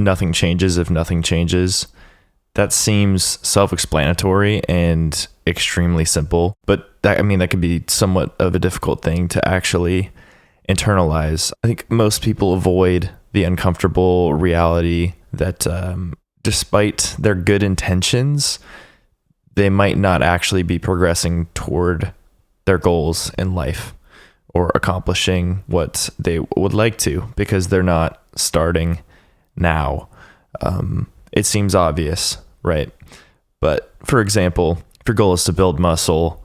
nothing changes if nothing changes. That seems self-explanatory and extremely simple, but that could be somewhat of a difficult thing to actually internalize. I think most people avoid the uncomfortable reality that despite their good intentions, they might not actually be progressing toward their goals in life or accomplishing what they would like to because they're not starting now. It seems obvious, right? But for example, if your goal is to build muscle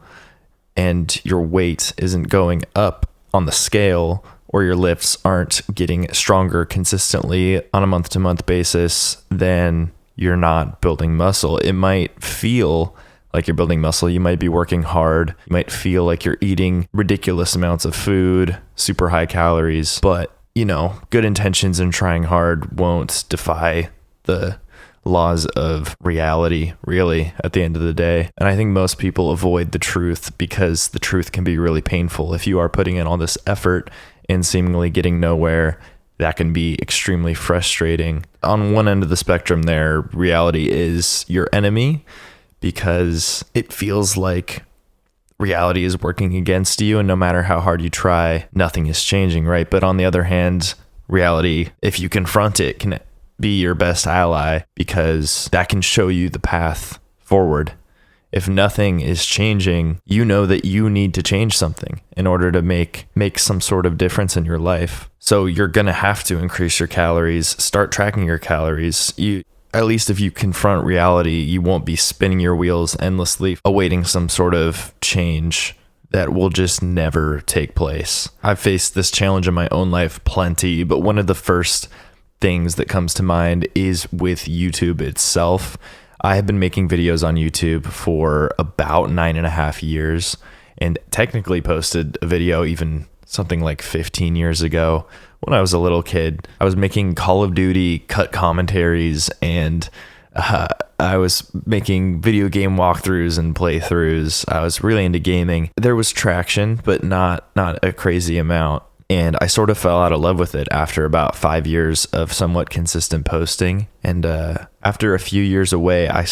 and your weight isn't going up on the scale, or your lifts aren't getting stronger consistently on a month-to-month basis, then you're not building muscle. It might feel like you're building muscle. You might be working hard. You might feel like you're eating ridiculous amounts of food, super high calories, but good intentions and trying hard won't defy the laws of reality, really, at the end of the day. And I think most people avoid the truth because the truth can be really painful. If you are putting in all this effort and seemingly getting nowhere, that can be extremely frustrating. On one end of the spectrum there, reality is your enemy because it feels like reality is working against you, and no matter how hard you try, nothing is changing, right? But on the other hand, reality, if you confront it, can be your best ally because that can show you the path forward. If nothing is changing, you know that you need to change something in order to make some sort of difference in your life. So you're going to have to increase your calories, start tracking your calories. At least if you confront reality, you won't be spinning your wheels endlessly, awaiting some sort of change that will just never take place. I've faced this challenge in my own life plenty, but one of the first things that comes to mind is with YouTube itself. I have been making videos on YouTube for about 9.5 years and technically posted a video even something like 15 years ago when I was a little kid. I was making Call of Duty cut commentaries and I was making video game walkthroughs and playthroughs. I was really into gaming. There was traction, but not a crazy amount. And I sort of fell out of love with it after about 5 years of somewhat consistent posting. And after a few years away, I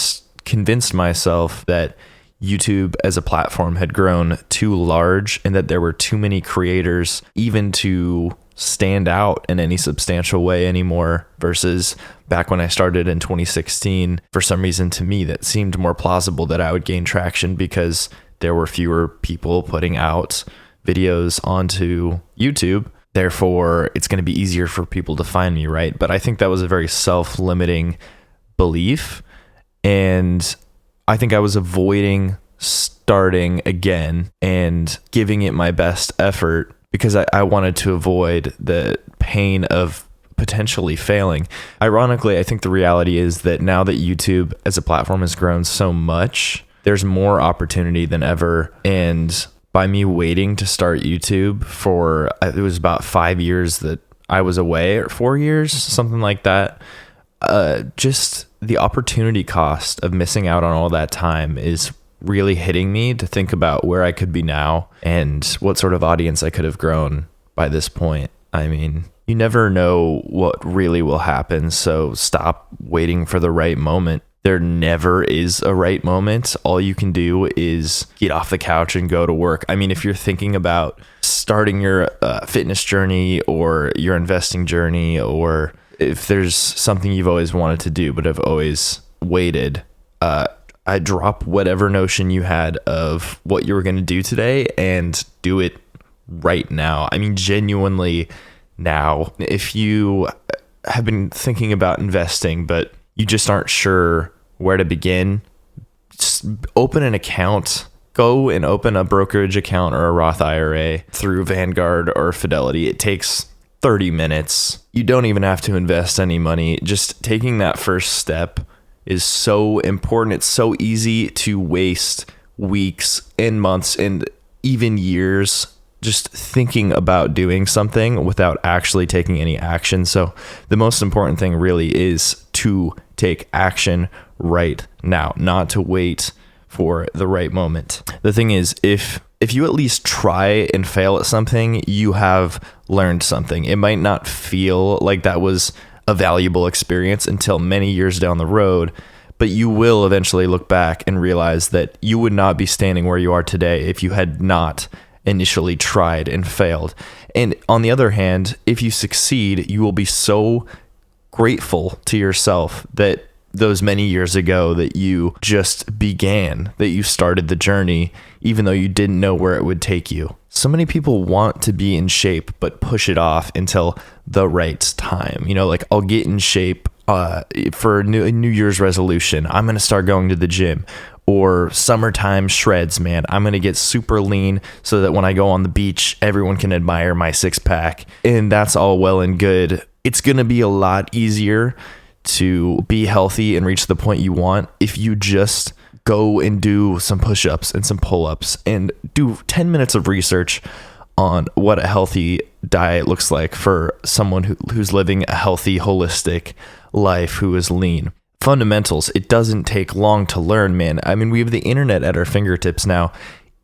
convinced myself that YouTube as a platform had grown too large and that there were too many creators even to stand out in any substantial way anymore versus back when I started in 2016. For some reason, to me, that seemed more plausible that I would gain traction because there were fewer people putting out videos onto YouTube. Therefore, it's going to be easier for people to find me, right? But I think that was a very self-limiting belief. And I think I was avoiding starting again and giving it my best effort because I wanted to avoid the pain of potentially failing. Ironically, I think the reality is that now that YouTube as a platform has grown so much, there's more opportunity than ever. And by me waiting to start YouTube for, it was about 5 years that I was away, or 4 years, something like that. Just the opportunity cost of missing out on all that time is really hitting me to think about where I could be now and what sort of audience I could have grown by this point. I mean, you never know what really will happen, so stop waiting for the right moment. There never is a right moment. All you can do is get off the couch and go to work. I mean, if you're thinking about starting your fitness journey or your investing journey, or if there's something you've always wanted to do but have always waited, I drop whatever notion you had of what you were going to do today and do it right now. I mean, genuinely now. If you have been thinking about investing, but you just aren't sure where to begin, just open an account. Go and open a brokerage account or a Roth IRA through Vanguard or Fidelity. It takes 30 minutes. You don't even have to invest any money. Just taking that first step is so important. It's so easy to waste weeks and months and even years just thinking about doing something without actually taking any action. So the most important thing really is to take action right now, not to wait for the right moment. The thing is, if you at least try and fail at something, you have learned something. It might not feel like that was a valuable experience until many years down the road. But you will eventually look back and realize that you would not be standing where you are today if you had not initially tried and failed. And on the other hand, if you succeed, you will be so grateful to yourself that those many years ago that you just began, that you started the journey, even though you didn't know where it would take you. So many people want to be in shape, but push it off until the right time. You know, like, I'll get in shape for a New Year's resolution. I'm going to start going to the gym. Or summertime shreds, man. I'm going to get super lean so that when I go on the beach, everyone can admire my six pack. And that's all well and good. It's going to be a lot easier to be healthy and reach the point you want if you just go and do some push-ups and some pull-ups and do 10 minutes of research on what a healthy diet looks like for someone who's living a healthy, holistic life, who is lean. Fundamentals, it doesn't take long to learn, man. I mean, we have the internet at our fingertips now.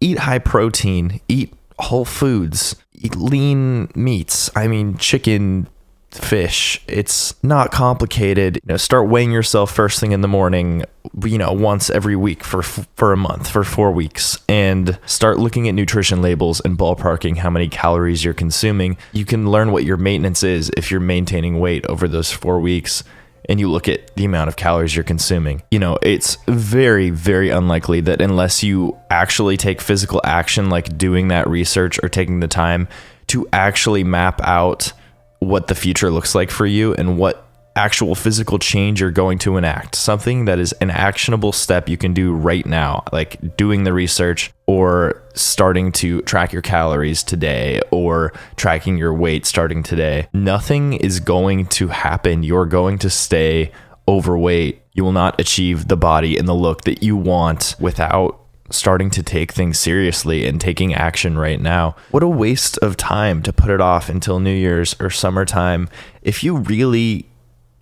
Eat high protein, eat whole foods, eat lean meats. I mean, chicken, fish. It's not complicated. You know, start weighing yourself first thing in the morning, you know, once every week for a month, for 4 weeks, and start looking at nutrition labels and ballparking how many calories you're consuming. You can learn what your maintenance is if you're maintaining weight over those 4 weeks. And you look at the amount of calories you're consuming. You know, it's very, very unlikely that unless you actually take physical action, like doing that research or taking the time to actually map out what the future looks like for you and what actual physical change you're going to enact, something that is an actionable step you can do right now, like doing the research or starting to track your calories today or tracking your weight starting today. Nothing is going to happen. You're going to stay overweight. You will not achieve the body and the look that you want without starting to take things seriously and taking action right now. What a waste of time to put it off until New Year's or summertime. If you really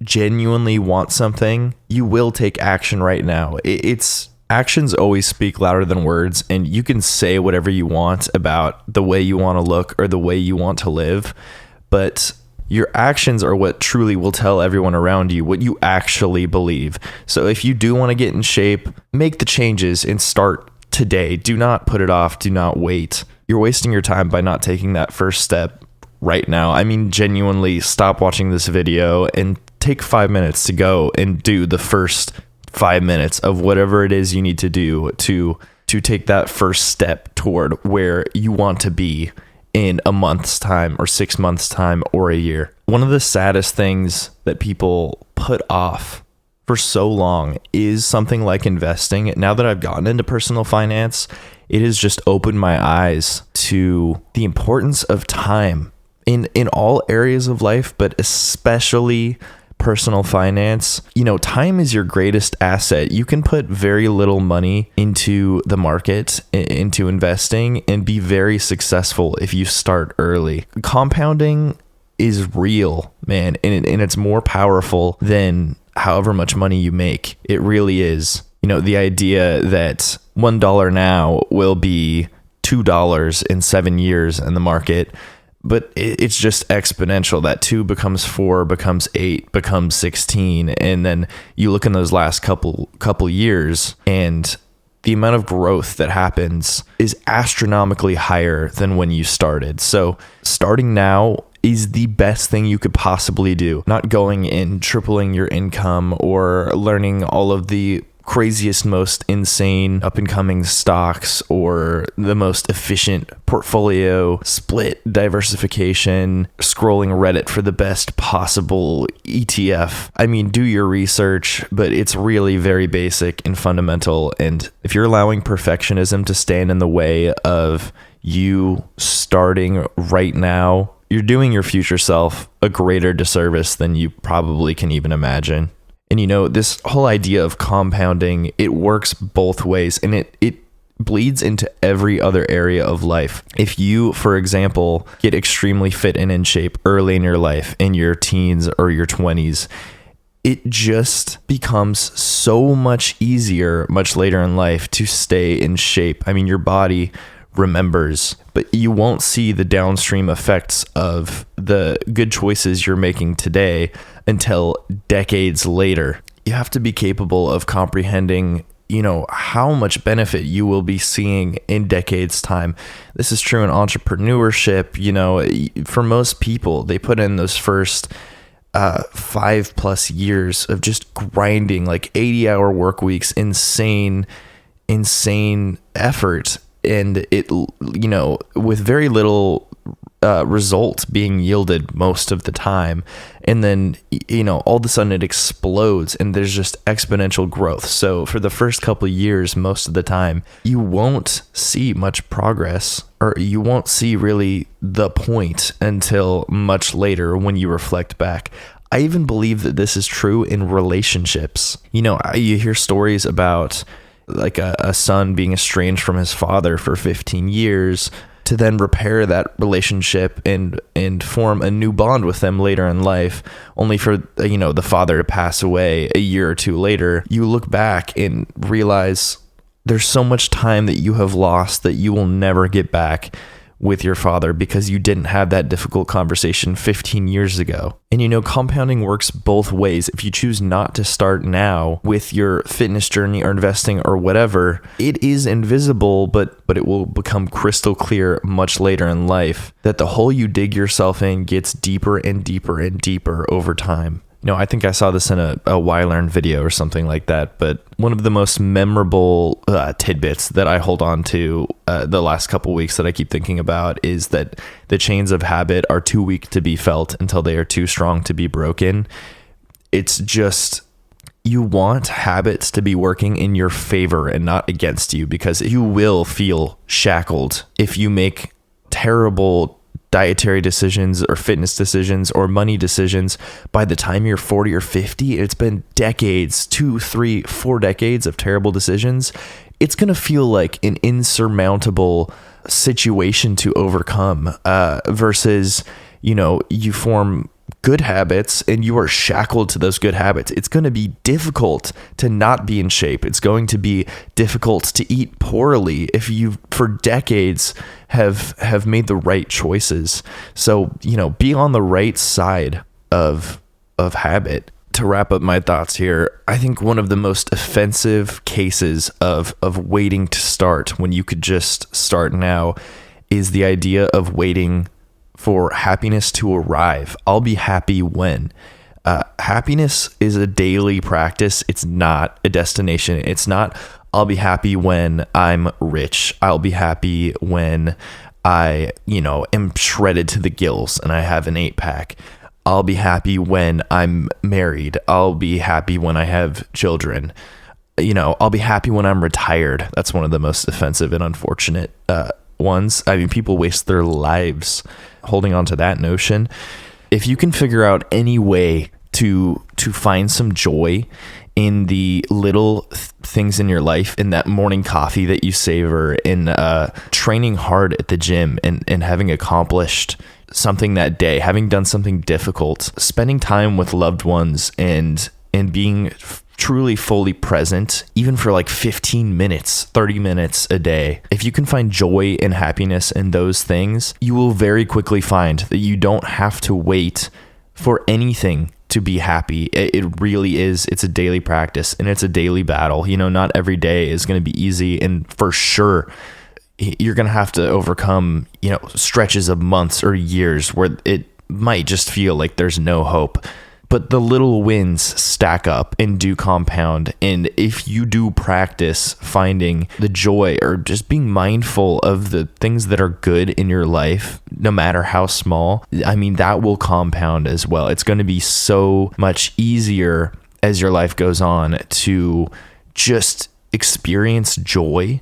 genuinely want something, you will take action right now. It's actions always speak louder than words, and you can say whatever you want about the way you want to look or the way you want to live, but your actions are what truly will tell everyone around you what you actually believe. So if you do want to get in shape, make the changes and start today. Do not put it off. Do not wait. You're wasting your time by not taking that first step right now. I mean, genuinely, stop watching this video and take 5 minutes to go and do the first 5 minutes of whatever it is you need to do to take that first step toward where you want to be in a month's time or 6 months' time or a year. One of the saddest things that people put off for so long is something like investing. Now that I've gotten into personal finance, it has just opened my eyes to the importance of time in all areas of life, but especially personal finance. You know, time is your greatest asset. You can put very little money into the market, into investing, and be very successful if you start early. Compounding is real, man, and it's more powerful than however much money you make. It really is. You know, the idea that $1 now will be $2 in 7 years in the market, but it's just exponential. That 2 becomes 4, becomes 8, becomes 16. And then you look in those last couple years, and the amount of growth that happens is astronomically higher than when you started. So starting now is the best thing you could possibly do. Not going and tripling your income or learning all of the craziest, most insane up and coming stocks or the most efficient portfolio split diversification, scrolling Reddit for the best possible ETF. I mean, do your research, but it's really very basic and fundamental. And if you're allowing perfectionism to stand in the way of you starting right now, you're doing your future self a greater disservice than you probably can even imagine. And you know, this whole idea of compounding, it works both ways, and it bleeds into every other area of life. If you, for example, get extremely fit and in shape early in your life, in your teens or your 20s, it just becomes so much easier much later in life to stay in shape. I mean, your body remembers, but you won't see the downstream effects of the good choices you're making today until decades later. You have to be capable of comprehending, how much benefit you will be seeing in decades time. This is true in entrepreneurship. For most people, they put in those first 5+ years of just grinding, like 80-hour work weeks, insane effort, and it, with very little result being yielded most of the time. And then, all of a sudden it explodes and there's just exponential growth. So for the first couple of years, most of the time, you won't see much progress, or you won't see really the point until much later when you reflect back. I even believe that this is true in relationships. You hear stories about like a son being estranged from his father for 15 years, to then repair that relationship and form a new bond with them later in life, only for, the father to pass away a year or two later. You look back and realize there's so much time that you have lost that you will never get back with your father because you didn't have that difficult conversation 15 years ago. And compounding works both ways. If you choose not to start now with your fitness journey or investing or whatever, it is invisible, but it will become crystal clear much later in life that the hole you dig yourself in gets deeper and deeper and deeper over time. I think I saw this in a YLearn video or something like that, but one of the most memorable tidbits that I hold on to the last couple weeks that I keep thinking about is that the chains of habit are too weak to be felt until they are too strong to be broken. It's just, you want habits to be working in your favor and not against you, because you will feel shackled if you make terrible dietary decisions or fitness decisions or money decisions by the time you're 40 or 50. It's been decades, 2, 3, 4 decades of terrible decisions. It's going to feel like an insurmountable situation to overcome, versus, you form good habits and you are shackled to those good habits. It's going to be difficult to not be in shape. It's going to be difficult to eat poorly if you for decades have made the right choices. So, be on the right side of habit. To wrap up my thoughts here, I think one of the most offensive cases of waiting to start when you could just start now is the idea of waiting for happiness to arrive. I'll be happy when. Happiness is a daily practice. It's not a destination. It's not, I'll be happy when I'm rich. I'll be happy when I, am shredded to the gills and I have an 8-pack. I'll be happy when I'm married. I'll be happy when I have children. I'll be happy when I'm retired. That's one of the most offensive and unfortunate ones. I mean, people waste their lives holding on to that notion. If you can figure out any way to find some joy in the little things in your life, in that morning coffee that you savor, in training hard at the gym and having accomplished something that day, having done something difficult, spending time with loved ones and being truly fully present, even for like 15 minutes, 30 minutes a day. If you can find joy and happiness in those things, you will very quickly find that you don't have to wait for anything to be happy. It really is. It's a daily practice and it's a daily battle. Not every day is going to be easy, and for sure you're going to have to overcome, stretches of months or years where it might just feel like there's no hope. But the little wins stack up and do compound. And if you do practice finding the joy or just being mindful of the things that are good in your life, no matter how small, that will compound as well. It's going to be so much easier as your life goes on to just experience joy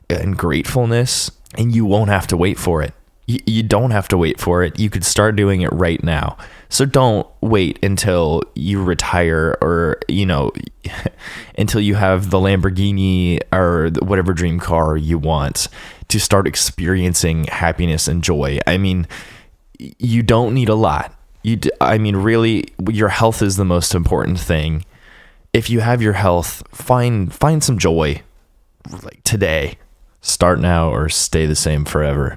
and gratefulness, and you won't have to wait for it. You don't have to wait for it. You could start doing it right now. So don't wait until you retire or, until you have the Lamborghini or whatever dream car you want to start experiencing happiness and joy. You don't need a lot. Really, your health is the most important thing. If you have your health, find some joy like today. Start now or stay the same forever.